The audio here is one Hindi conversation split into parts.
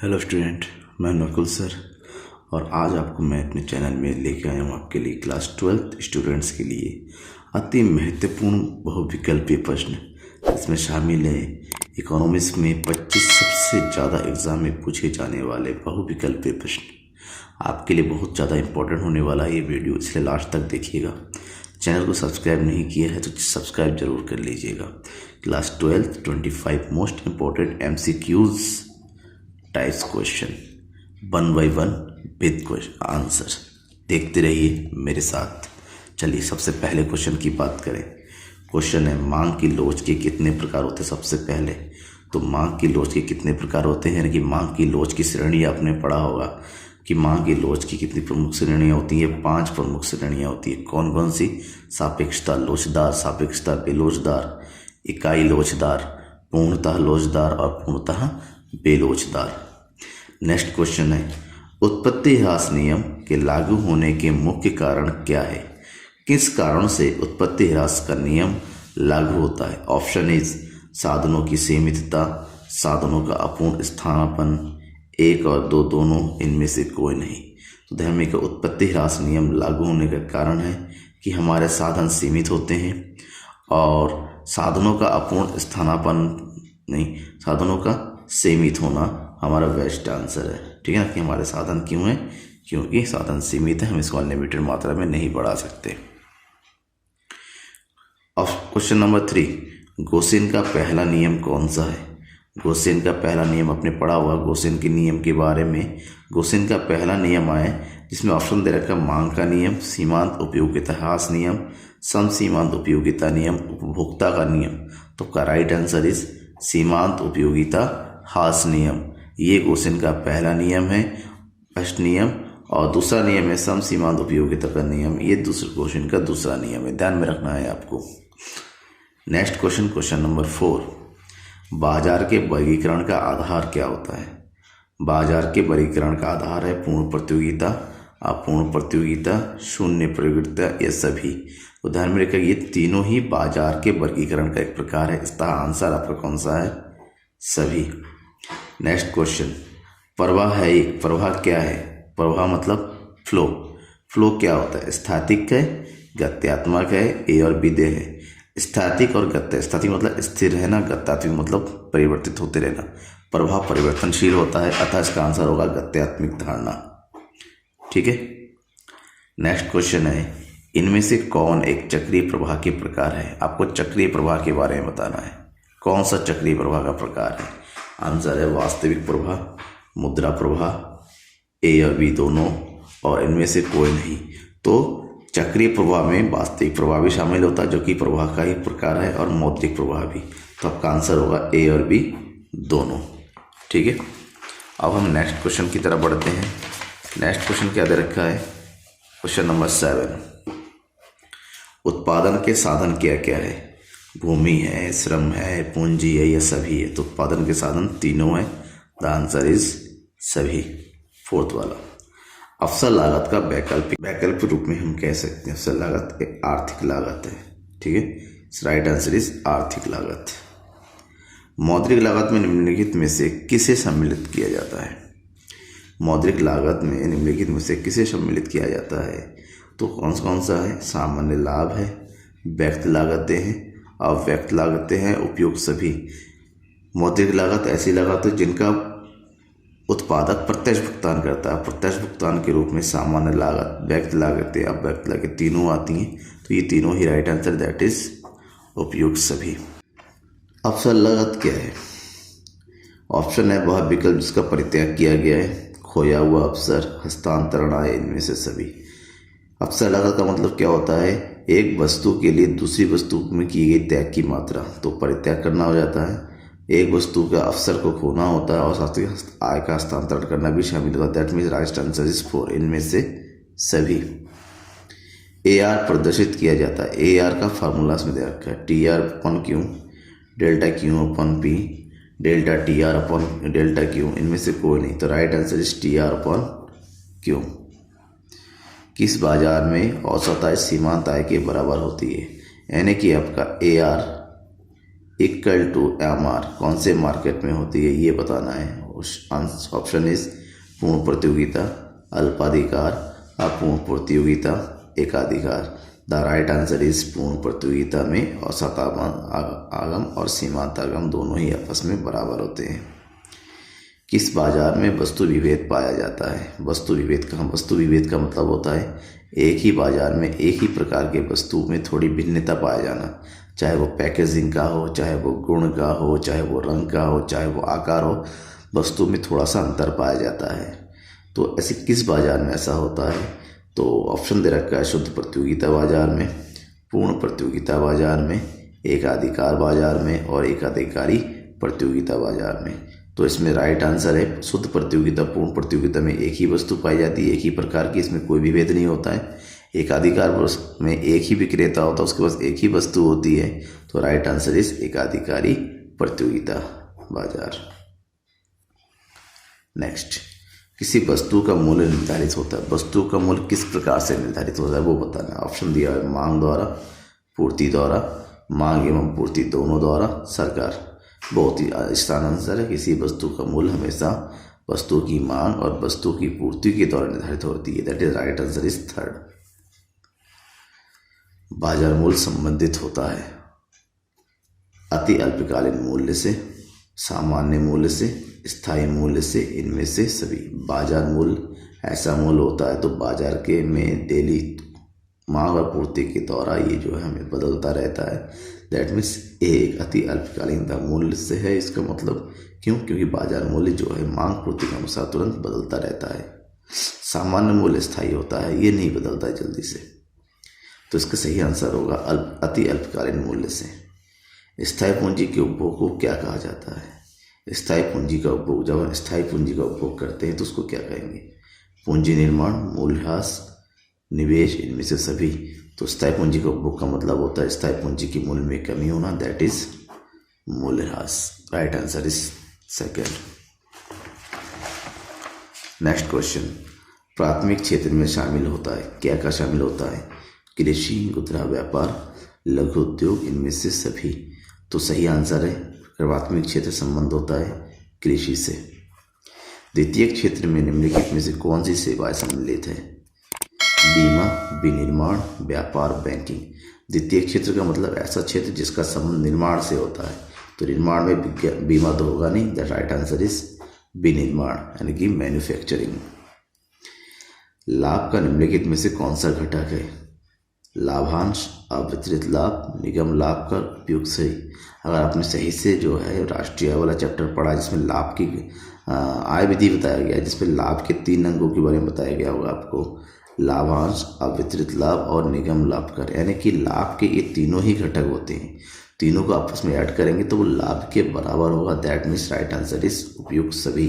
हेलो स्टूडेंट, मैं नकुल सर। और आज आपको मैं अपने चैनल में लेके आया हूँ आपके लिए क्लास 12 स्टूडेंट्स के लिए अति महत्वपूर्ण बहुविकल्पीय प्रश्न। इसमें शामिल है इकोनॉमिक्स में 25 सबसे ज़्यादा एग्जाम में पूछे जाने वाले बहुविकल्पीय प्रश्न। आपके लिए बहुत ज़्यादा इंपॉर्टेंट होने वाला है ये वीडियो, इसलिए लास्ट तक देखिएगा। चैनल को सब्सक्राइब नहीं किया है तो सब्सक्राइब जरूर कर लीजिएगा। Class 12 25 most important MCQs types question 1 by 1 with question answer. देखते रहिए मेरे साथ। चलिए सबसे पहले क्वेश्चन की बात करें। क्वेश्चन है मांग की लोच के कितने प्रकार होते हैं। सबसे पहले तो मांग की लोच के कितने प्रकार होते हैं, यानी कि मांग की लोच की श्रेणी आपने पढ़ा होगा कि मांग की लोच की कितनी प्रमुख श्रेणियाँ होती हैं। 5 प्रमुख श्रेणियाँ होती है। कौन कौन सी? सापेक्षता लोचदार, सापेक्षता बेलोचदार, इकाई लोचदार, पूर्णतः लोचदार और पूर्णतः बेलोचदार। नेक्स्ट क्वेश्चन है उत्पत्ति ह्रास नियम के लागू होने के मुख्य कारण क्या है। किस कारण से उत्पत्ति ह्रास का नियम लागू होता है। ऑप्शन इज साधनों की सीमितता, साधनों का अपूर्ण स्थानापन्न, 1 और 2 दोनों, इनमें से कोई नहीं। तो ध्यान में उत्पत्ति ह्रास नियम लागू होने का कारण है कि हमारे साधन सीमित होते हैं और साधनों का अपूर्ण स्थानापन्न नहीं, साधनों का सीमित होना हमारा बेस्ट आंसर है। ठीक है ना, कि हमारे साधन क्यों है, क्योंकि साधन सीमित है, हम इसको अनलिमिटेड मात्रा में नहीं बढ़ा सकते। अब क्वेश्चन नंबर 3, गॉसियन का पहला नियम कौन सा है। गॉसियन का पहला नियम आपने पढ़ा हुआ गॉसियन के नियम के बारे में। गॉसियन का पहला नियम आए जिसमें ऑप्शन दे रखा मांग का नियम, सीमांत उपयोगिता ह्रास नियम, सम सीमांत उपयोगिता नियम, उपभोक्ता का नियम। तो का राइट आंसर इज सीमांत उपयोगिता ह्रास नियम। ये गॉसियन का पहला नियम है, फर्स्ट नियम। और दूसरा नियम है सम सीमांत उपयोगिता का नियम। ये दूसरे गॉसियन का दूसरा नियम है, ध्यान में रखना है आपको। नेक्स्ट क्वेश्चन, क्वेश्चन नंबर 4, बाजार के वर्गीकरण का आधार क्या होता है। बाजार के वर्गीकरण का आधार है पूर्ण प्रतियोगिता, अपूर्ण प्रतियोगिता, शून्य प्रतियोगिता, ये सभी। तो ध्यान में रखिए ये तीनों ही बाजार के वर्गीकरण का एक प्रकार है। इसका आंसर आपका कौन सा है? सभी। नेक्स्ट क्वेश्चन, प्रवाह है एक, प्रवाह क्या है। प्रवाह मतलब फ्लो। फ्लो क्या होता है? स्थैतिक है, गत्यात्मक है, ए और बी दे है। स्थैतिक और गत्य, स्थैतिक मतलब स्थिर रहना, गत्यात्मक मतलब परिवर्तित होते रहना। प्रवाह परिवर्तनशील होता है, अतः इसका आंसर होगा गत्यात्मक धारणा। ठीक है। नेक्स्ट क्वेश्चन है इनमें से कौन एक चक्रीय प्रवाह के प्रकार है। आपको चक्रीय प्रवाह के बारे में बताना है। कौन सा चक्रीय प्रवाह का प्रकार है? आंसर है वास्तविक प्रवाह, मुद्रा प्रवाह, ए और बी दोनों, और इनमें से कोई नहीं। तो चक्रीय प्रवाह में वास्तविक प्रवाह भी शामिल होता है जो कि प्रवाह का ही प्रकार है, और मौद्रिक प्रवाह भी। तो आपका आंसर होगा ए और बी दोनों। ठीक है। अब हम नेक्स्ट क्वेश्चन की तरफ बढ़ते हैं। नेक्स्ट क्वेश्चन क्या दे रखा है? क्वेश्चन नंबर 7, उत्पादन के साधन क्या क्या है। भूमि है, श्रम है, पूंजी है, ये सभी है। तो उत्पादन के साधन तीनों है। द आंसर इज सभी, 4th वाला। अवसर लागत का वैकल्पिक रूप में हम कह सकते हैं अवसर लागत एक आर्थिक लागत है। ठीक है, राइट आंसर इज आर्थिक लागत। मौद्रिक लागत में निम्नलिखित में से किसे सम्मिलित किया जाता है। मौद्रिक लागत में निम्नलिखित में से किसे सम्मिलित किया जाता है? तो कौन सा है? सामान्य लाभ है, व्यक्त लागतें हैं, अव्यक्त लागतें हैं, उपयोग सभी। मौद्रिक लागत ऐसी लागत है जिनका उत्पादक प्रत्यक्ष भुगतान करता है। प्रत्यक्ष भुगतान के रूप में सामान्य लागत, व्यक्त लागतें, अव्यक्त लागतें तीनों आती हैं। तो ये तीनों ही राइट आंसर, दैट इज उपयोग सभी। अवसर लागत क्या है? ऑप्शन है वह विकल्प जिसका परित्याग किया गया है, खोया हुआ अवसर, हस्तांतरण आय, इनमें से सभी। अवसर लागत का मतलब क्या होता है? एक वस्तु के लिए दूसरी वस्तु में की गई त्याग की मात्रा, तो परित्याग करना हो जाता है। एक वस्तु का अवसर को खोना होता है और साथ ही आय का हस्तांतरण करना भी शामिल होता है। That means right answer is 4, इनमें से सभी। AR प्रदर्शित किया जाता है। AR का फार्मूला इसमें दे रखा है, TR upon Q, delta Q upon P, delta TR upon delta Q, इनमें से कोई नहीं। तो right answer is TR upon Q. किस बाजार में औसत आय सीमांत आय के बराबर होती है? यानी कि आपका AR इक्वल टू MR कौन से मार्केट में होती है ये बताना है। ऑप्शन इज पूर्ण प्रतियोगिता, अल्पाधिकार, अपूर्ण प्रतियोगिता, एकाधिकार। द राइट आंसर इज पूर्ण प्रतियोगिता में औसत आगम और सीमांत आगम दोनों ही आपस में बराबर होते हैं। किस बाजार में वस्तु विभेद पाया जाता है? वस्तु विभेद का मतलब होता है एक ही बाजार में एक ही प्रकार के वस्तु में थोड़ी भिन्नता पाया जाना, चाहे वो पैकेजिंग का हो, चाहे वो गुण का हो, चाहे वो रंग का हो, चाहे वो आकार हो, वस्तु में थोड़ा सा अंतर पाया जाता है। तो ऐसे किस बाजार में ऐसा होता है? तो ऑप्शन दे रखा है शुद्ध प्रतियोगिता बाजार में, पूर्ण प्रतियोगिता बाजार में, एकाधिकार बाजार में और एकाधिकारी प्रतियोगिता बाजार में। तो इसमें राइट आंसर है शुद्ध प्रतियोगिता। पूर्ण प्रतियोगिता में एक ही वस्तु पाई जाती है, एक ही प्रकार की, इसमें कोई भी भेद नहीं होता है। एकाधिकार में एक ही विक्रेता होता है, उसके पास एक ही वस्तु होती है। तो राइट आंसर इज एकाधिकारी प्रतियोगिता बाजार। नेक्स्ट, किसी वस्तु का मूल्य निर्धारित होता है। वस्तु का मूल्य किस प्रकार से निर्धारित होता है वो बताना है। ऑप्शन दिया है मांग द्वारा, पूर्ति द्वारा, मांग एवं पूर्ति दोनों द्वारा, सरकार। बहुत ही आसान आंसर है। किसी वस्तु का मूल्य हमेशा वस्तु की मांग और वस्तु की पूर्ति के द्वारा निर्धारित होती है। That is right answer is third. बाजार मूल्य संबंधित होता है अति अल्पकालीन मूल्य से, सामान्य मूल्य से, स्थायी मूल्य से, इनमें से सभी। बाजार मूल्य ऐसा मूल्य होता है तो बाजार के में डेली मांग और पूर्ति के द्वारा ये जो है हमें बदलता रहता है। दैट मीन्स एक अति अल्पकालीन मूल्य से है। इसका मतलब क्यों? क्योंकि बाजार मूल्य जो है मांग पूर्ति के अनुसार तुरंत बदलता रहता है। सामान्य मूल्य स्थायी होता है, ये नहीं बदलता है जल्दी से। तो इसका सही आंसर होगा अति अल्पकालीन मूल्य से। स्थायी पूंजी के उपभोग को क्या कहा जाता है? स्थायी पूंजी का उपभोग, जब हम स्थायी पूंजी का उपभोग करते हैं तो उसको क्या कहेंगे? पूंजी निर्माण, मूल्यह्रास, निवेश, इनमें से सभी। तो स्थायी पूंजी का उपभोग का मतलब होता है स्थायी पूंजी की मूल्य में कमी होना, दैट इज मूल्यह्रास। Right answer is second. Next question, प्राथमिक क्षेत्र में शामिल होता है, क्या क्या शामिल होता है? कृषि, खुदरा व्यापार, लघु उद्योग, इनमें से सभी। तो सही आंसर है प्राथमिक क्षेत्र संबंध होता है कृषि से। द्वितीय क्षेत्र में निम्नलिखित में से कौन सी सेवाएं सम्मिलित है? बीमा, विनिर्माण, व्यापार, बैंकिंग। द्वितीय क्षेत्र का मतलब ऐसा क्षेत्र जिसका संबंध निर्माण से होता है। तो निर्माण में बीमा तो होगा नहीं। द राइट आंसर इज विनिर्माण यानी कि मैन्युफैक्चरिंग। लाभ का निम्नलिखित में से कौन सा घटक है? लाभांश, अवितरित लाभ, निगम लाभ का उपयोग सही। अगर आपने सही से जो है राष्ट्रीय आय वाला चैप्टर पढ़ा जिसमें लाभ की आय विधि बताया गया है, जिसमें लाभ के 3 अंगों के बारे में बताया गया होगा आपको, लाभांश, अवितरित लाभ और निगम लाभ कर, यानी कि लाभ के ये तीनों ही घटक होते हैं। तीनों को आपस में ऐड करेंगे तो वो लाभ के बराबर होगा। That means right answer is उपयुक्त सभी।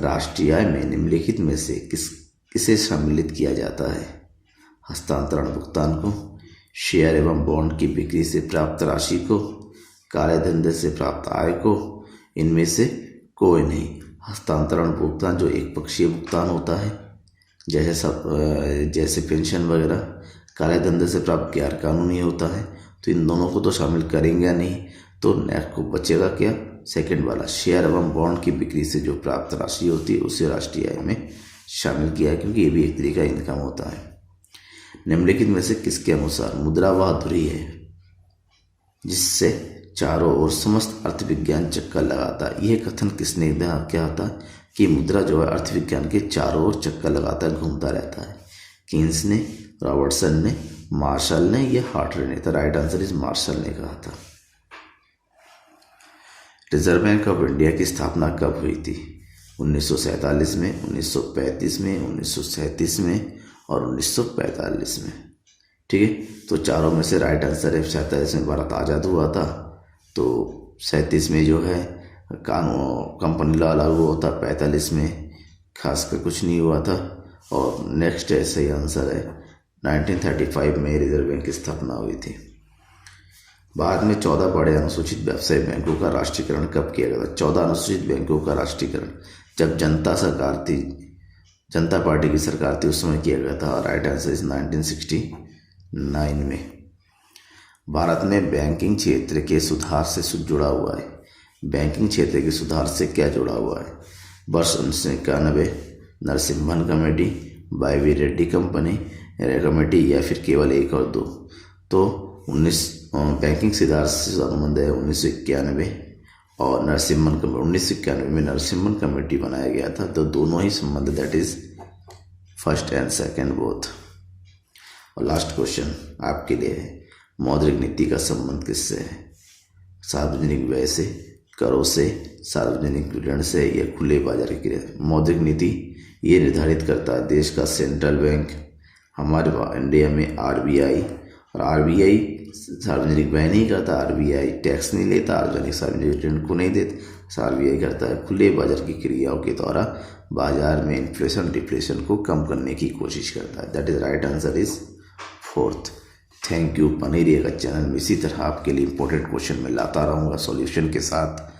राष्ट्रीय आय में निम्नलिखित में से किसे सम्मिलित किया जाता है? हस्तांतरण भुगतान को, शेयर एवं बॉन्ड की बिक्री से प्राप्त राशि को, काले धंधे से प्राप्त आय को, इनमें से कोई नहीं। हस्तांतरण भुगतान जो एक पक्षीय भुगतान होता है जैसे पेंशन वगैरह, काले धंधे से प्राप्त गैर कानूनी होता है। तो इन दोनों को तो शामिल करेंगे नहीं। तो नेक्स्ट को बचेगा क्या? सेकंड वाला, शेयर एवं बॉन्ड की बिक्री से जो प्राप्त राशि होती है उसे राष्ट्रीय आय में शामिल किया है, क्योंकि ये भी एक तरीका इनकम होता है। निम्नलिखित में से किसके अनुसार मुद्रा वह धुरी है जिससे चारों ओर समस्त अर्थविज्ञान चक्कर लगाता है? यह कथन किसने दिया? क्या होता है कि मुद्रा जो है अर्थविज्ञान के चारों ओर चक्कर लगाता है, घूमता रहता है। कीन्स ने, रॉबर्टसन ने, मार्शल ने या हार्टर ने? तो राइट आंसर इज मार्शल ने कहा था। रिजर्व बैंक ऑफ इंडिया की स्थापना कब हुई थी? 1947 में, 1935 में, 1937 में और 1945 में। ठीक है, तो चारों में से राइट आंसर है 47 में भारत आज़ाद हुआ था। तो 37 में जो है कानून कंपनी लॉ लागू होता, 45 में खासकर कुछ नहीं हुआ था। और नेक्स्ट है सही आंसर है 1935 में रिजर्व बैंक की स्थापना हुई थी। भारत में 14 बड़े अनुसूचित व्यवसाय बैंकों का राष्ट्रीयकरण कब किया गया था? 14 अनुसूचित बैंकों का राष्ट्रीयकरण जब जनता पार्टी की सरकार थी उस समय किया गया था। राइट आंसर इज 1969 में। भारत में बैंकिंग क्षेत्र के सुधार से जुड़ा हुआ है। बैंकिंग क्षेत्र के सुधार से क्या जुड़ा हुआ है? वर्ष 1991, Narasimhan committee, Y Reddy company committee, या फिर केवल एक और दो? तो बैंकिंग सुधार से संबंध है 1991 और नरसिम्हन कमेटी 1991 में नरसिम्हन कमेटी बनाया गया था। तो दोनों ही संबंध, that is first and second both. और लास्ट क्वेश्चन आपके लिए है, मौद्रिक नीति का संबंध किससे है? सार्वजनिक व्यय से, करों से, सार्वजनिक ऋण से, या खुले बाजार की क्रिया? मौद्रिक नीति ये निर्धारित करता है देश का सेंट्रल बैंक, हमारे इंडिया में आरबीआई, और आरबीआई सार्वजनिक व्यय नहीं करता, आरबीआई टैक्स नहीं लेता, सार्वजनिक ऋण को नहीं देता। आरबीआई करता है खुले बाजार की क्रियाओं के द्वारा बाजार में इन्फ्लेशन डिफ्लेशन को कम करने की कोशिश करता है। That is right answer is fourth. Thank you. बने रहिएगा चैनल में, इसी तरह आपके लिए इंपॉर्टेंट क्वेश्चन मैं लाता रहूँगा सॉल्यूशन के साथ।